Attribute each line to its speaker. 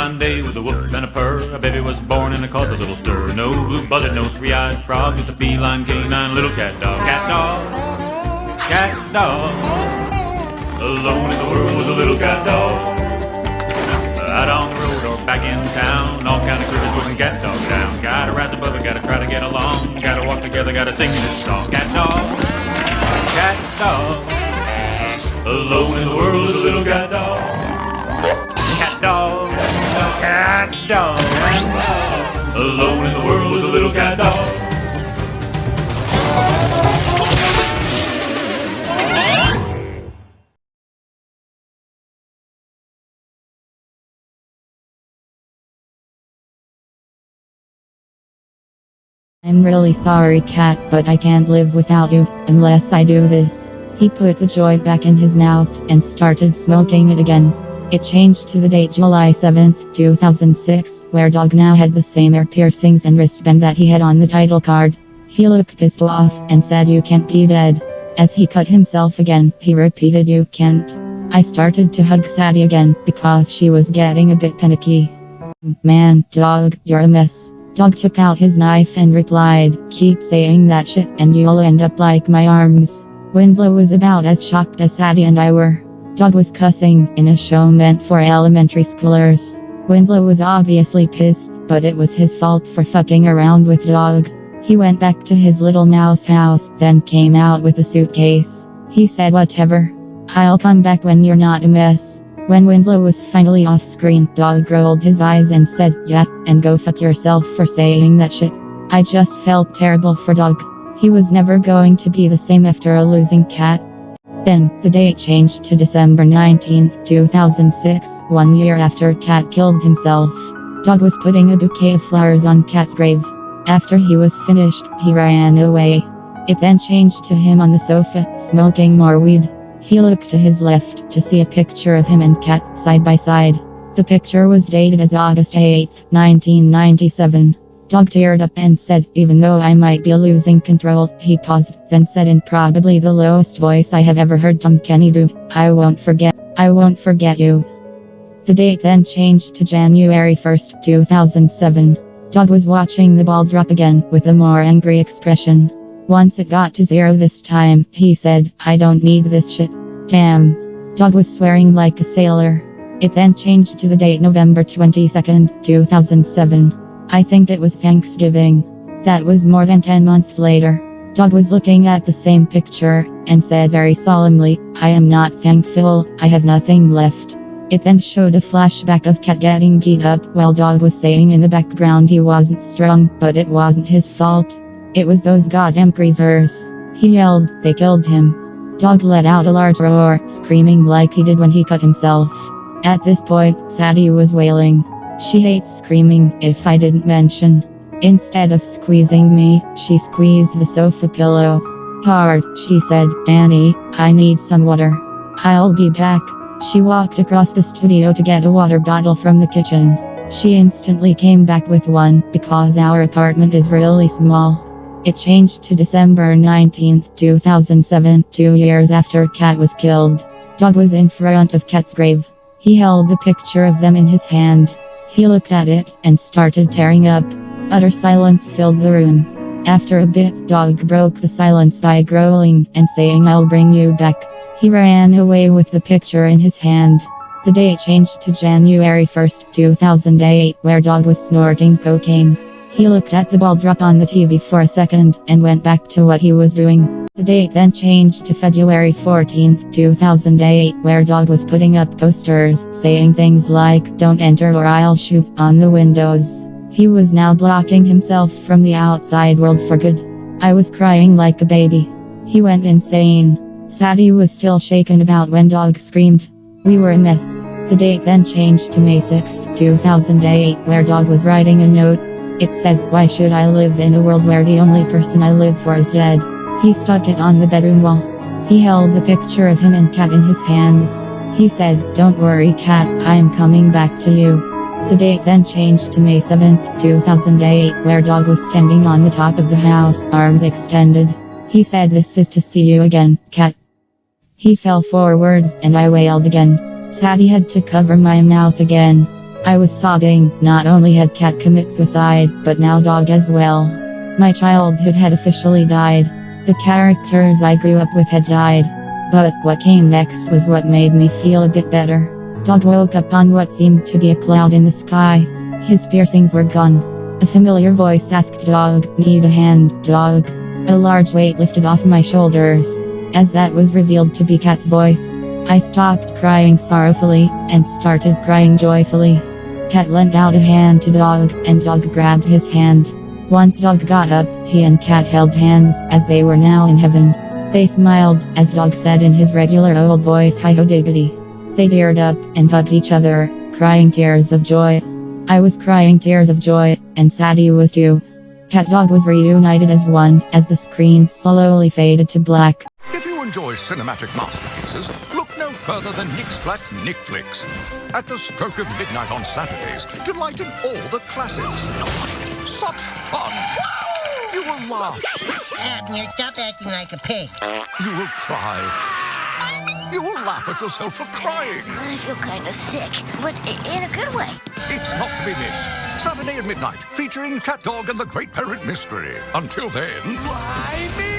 Speaker 1: fine day with a woof and a purr, a baby was born and it caused a little stir. No blue-buzzard, no three-eyed frog, just a feline canine little cat dog. Cat dog, cat dog. Alone in the world was a little cat dog. Out on the road or back in town, all kind of critters wouldn't cat dog down. Gotta rise above it, gotta try to get along, gotta walk together, gotta sing this song. Cat dog, cat dog. Alone in the world is a little cat dog. Cat dog, cat dog. Alone in the world is a little cat dog.
Speaker 2: I'm really sorry, cat, but I can't live without you, unless I do this. He put the joint back in his mouth and started smoking it again. It changed to the date July 7th, 2006, where Dog now had the same ear piercings and wristband that he had on the title card. He looked pissed off and said, "You can't be dead." As he cut himself again, he repeated, "You can't." I started to hug Sadie again, because she was getting a bit panicky. "Man, Dog, you're a mess." Dog took out his knife and replied, "Keep saying that shit and you'll end up like my arms." Winslow was about as shocked as Sadie and I were. Dog was cussing in a show meant for elementary schoolers. Winslow was obviously pissed, but it was his fault for fucking around with Dog. He went back to his little mouse house, then came out with a suitcase. He said, "Whatever. I'll come back when you're not a mess." When Winslow was finally off screen, Dog rolled his eyes and said, "Yeah, and go fuck yourself for saying that shit." I just felt terrible for Dog. He was never going to be the same after a losing cat. Then, the date changed to December 19th, 2006, 1 year after Cat killed himself. Dog was putting a bouquet of flowers on Cat's grave. After he was finished, he ran away. It then changed to him on the sofa, smoking more weed. He looked to his left to see a picture of him and Cat side by side. The picture was dated as August 8th, 1997. Dog teared up and said, "Even though I might be losing control," he paused, then said in probably the lowest voice I have ever heard Tom Kenny do, I won't forget you." The date then changed to January 1st, 2007. Dog was watching the ball drop again, with a more angry expression. Once it got to 0 this time, he said, "I don't need this shit. Damn." Dog was swearing like a sailor. It then changed to the date November 22nd, 2007. I think it was Thanksgiving. That was more than 10 months later. Dog was looking at the same picture, and said very solemnly, "I am not thankful, I have nothing left." It then showed a flashback of Cat getting beat up, while Dog was saying in the background he wasn't strong, but it wasn't his fault. It was those goddamn greasers. He yelled, "They killed him." Dog let out a large roar, screaming like he did when he cut himself. At this point, Sadie was wailing. She hates screaming, if I didn't mention. Instead of squeezing me, she squeezed the sofa pillow. "Hard," she said. "Danny, I need some water." "I'll be back." She walked across the studio to get a water bottle from the kitchen. She instantly came back with one, because our apartment is really small. It changed to December 19th, 2007, 2 years after Cat was killed. Dog was in front of Cat's grave. He held the picture of them in his hand. He looked at it and started tearing up. Utter silence filled the room. After a bit, Dog broke the silence by growling and saying, "I'll bring you back." He ran away with the picture in his hand. The date changed to January 1st, 2008, where Dog was snorting cocaine. He looked at the ball drop on the TV for a second, and went back to what he was doing. The date then changed to February 14th, 2008, where Dog was putting up posters, saying things like, "Don't enter or I'll shoot," on the windows. He was now blocking himself from the outside world for good. I was crying like a baby. He went insane. Sadie was still shaken about when Dog screamed. We were a mess. The date then changed to May 6th, 2008, where Dog was writing a note. It said, "Why should I live in a world where the only person I live for is dead?" He stuck it on the bedroom wall. He held the picture of him and Cat in his hands. He said, "Don't worry, Cat, I am coming back to you." The date then changed to May 7th, 2008, where Dog was standing on the top of the house, arms extended. He said, "This is to see you again, Cat." He fell forwards, and I wailed again. Sadie had to cover my mouth again. I was sobbing. Not only had Cat commit suicide, but now Dog as well. My childhood had officially died. The characters I grew up with had died. But what came next was what made me feel a bit better. Dog woke up on what seemed to be a cloud in the sky. His piercings were gone. A familiar voice asked Dog, "Need a hand, Dog?" A large weight lifted off my shoulders. As that was revealed to be Cat's voice, I stopped crying sorrowfully and started crying joyfully. Cat lent out a hand to Dog, and Dog grabbed his hand. Once Dog got up, he and Cat held hands, as they were now in heaven. They smiled, as Dog said in his regular old voice, "Hi-ho diggity." They teared up and hugged each other, crying tears of joy. I was crying tears of joy, and Sadie was too. Catdog was reunited as one, as the screen slowly faded to black.
Speaker 3: If you enjoy cinematic masterpieces, look no further than Nick Splat's Nick Flicks. At the stroke of midnight on Saturdays, delight in all the classics. Such fun! You will laugh.
Speaker 4: Stop acting like a pig.
Speaker 3: You will cry. You will laugh at yourself for crying.
Speaker 5: I feel kind of sick, but in a good way.
Speaker 3: It's not to be missed. Saturday at midnight, featuring Catdog and the Great Parrot Mystery. Until then...
Speaker 6: Why me?